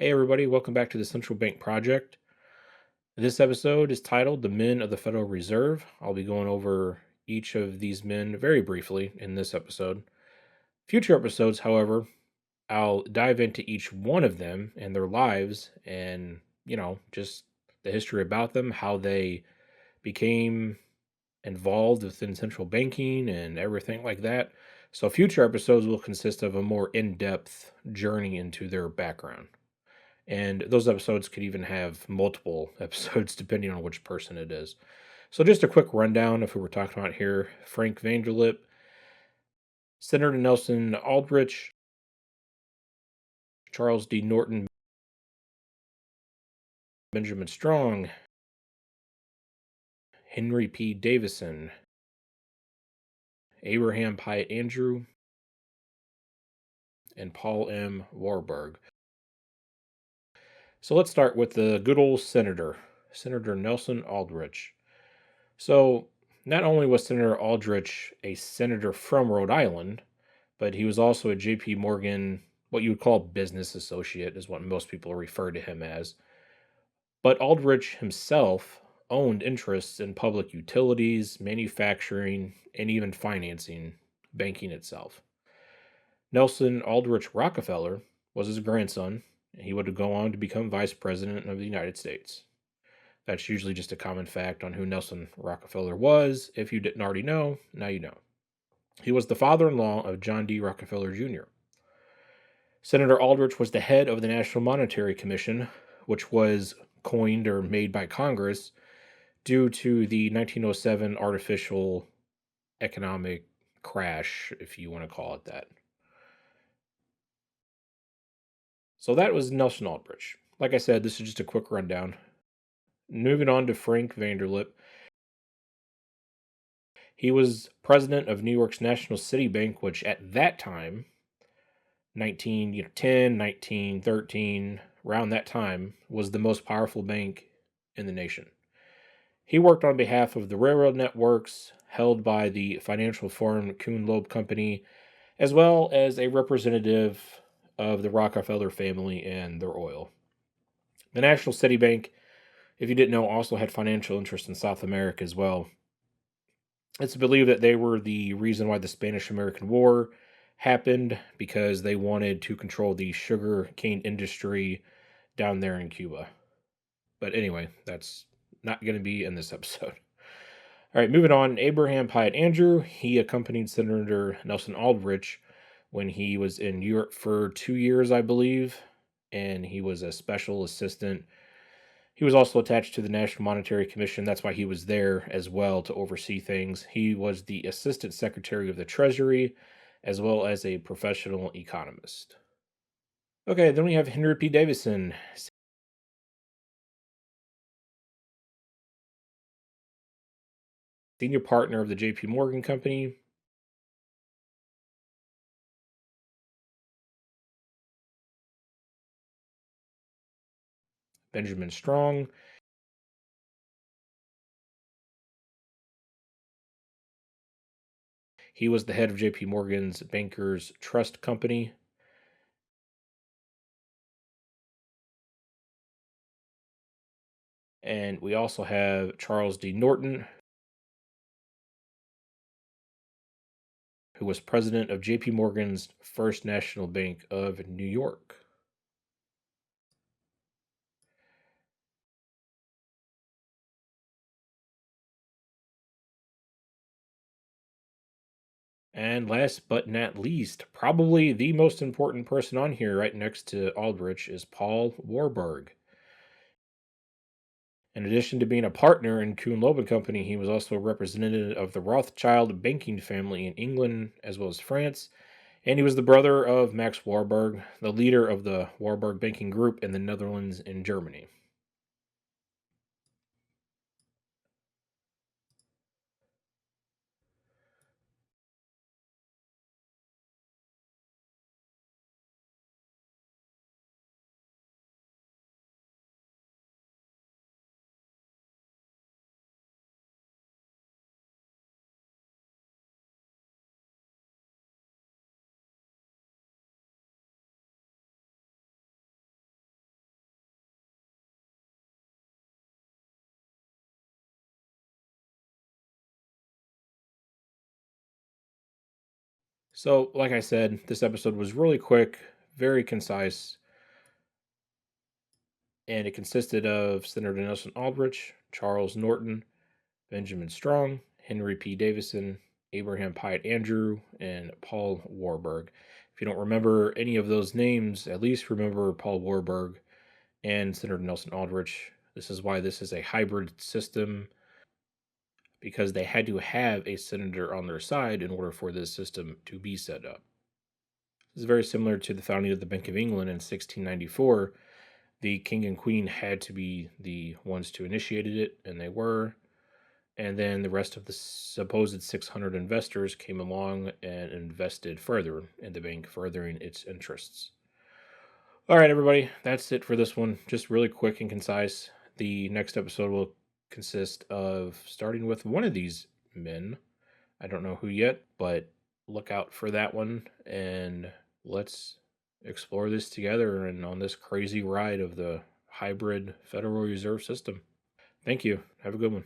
Hey, everybody, welcome back to the Central Bank Project. This episode is titled The Men of the Federal Reserve. I'll be going over each of these men very briefly in this episode. Future episodes, however, I'll dive into each one of them and their lives and, just the history about them, how they became involved within central banking and everything like that. So, future episodes will consist of a more in depth journey into their background. And those episodes could even have multiple episodes depending on which person it is. So, just a quick rundown of who we're talking about here: Frank Vanderlip, Senator Nelson Aldrich, Charles D. Norton, Benjamin Strong, Henry P. Davison, Abraham Pyatt Andrew, and Paul M. Warburg. So, let's start with the good old senator, Senator Nelson Aldrich. So, not only was Senator Aldrich a senator from Rhode Island, but he was also a JP Morgan, what you would call business associate, is what most people refer to him as. But Aldrich himself owned interests in public utilities, manufacturing, and even financing, banking itself. Nelson Aldrich Rockefeller was his grandson, and he would go on to become vice president of the United States. That's usually just a common fact on who Nelson Rockefeller was. If you didn't already know, now you know. He was the father in law of John D. Rockefeller Jr. Senator Aldrich was the head of the National Monetary Commission, which was coined or made by Congress due to the 1907 artificial economic crash, if you want to call it that. So that was Nelson Aldrich. Like I said, this is just a quick rundown. Moving on to Frank Vanderlip. He was president of New York's National City Bank, which at that time, 1910, 1913, around that time, was the most powerful bank in the nation. He worked on behalf of the railroad networks held by the financial firm Kuhn Loeb Company, as well as a representative of the Rockefeller family and their oil. The National City Bank, if you didn't know, also had financial interests in South America as well. It's believed that they were the reason why the Spanish American War happened, because they wanted to control the sugar cane industry down there in Cuba. But anyway, that's not going to be in this episode. All right, moving on. Abraham Pyatt Andrew, he accompanied Senator Nelson Aldrich when he was in Europe for 2 years, I believe, and he was a special assistant. He was also attached to the National Monetary Commission. That's why he was there as well to oversee things. He was the Assistant Secretary of the Treasury, as well as a professional economist. Okay, then we have Henry P. Davison, senior partner of the JP Morgan Company. Benjamin Strong. He was the head of JP Morgan's Bankers Trust Company. And we also have Charles D. Norton, who was president of JP Morgan's First National Bank of New York. And last but not least, probably the most important person on here, right next to Aldrich, is Paul Warburg. In addition to being a partner in Kuhn Loeb Company, he was also a representative of the Rothschild banking family in England as well as France, and he was the brother of Max Warburg, the leader of the Warburg Banking Group in the Netherlands and Germany. So, like I said, this episode was really quick, very concise, and it consisted of Senator Nelson Aldrich, Charles Norton, Benjamin Strong, Henry P. Davison, Abraham Pyatt Andrew, and Paul Warburg. If you don't remember any of those names, at least remember Paul Warburg and Senator Nelson Aldrich. This is why this is a hybrid system, because they had to have a senator on their side in order for this system to be set up. This is very similar to the founding of the Bank of England in 1694. The king and queen had to be the ones to initiate it, and they were. And then the rest of the supposed 600 investors came along and invested further in the bank, furthering its interests. All right, everybody, that's it for this one. Just really quick and concise. The next episode will consist of starting with one of these men. I don't know who yet, but look out for that one, and let's explore this together and on this crazy ride of the hybrid Federal Reserve System. Thank you. Have a good one.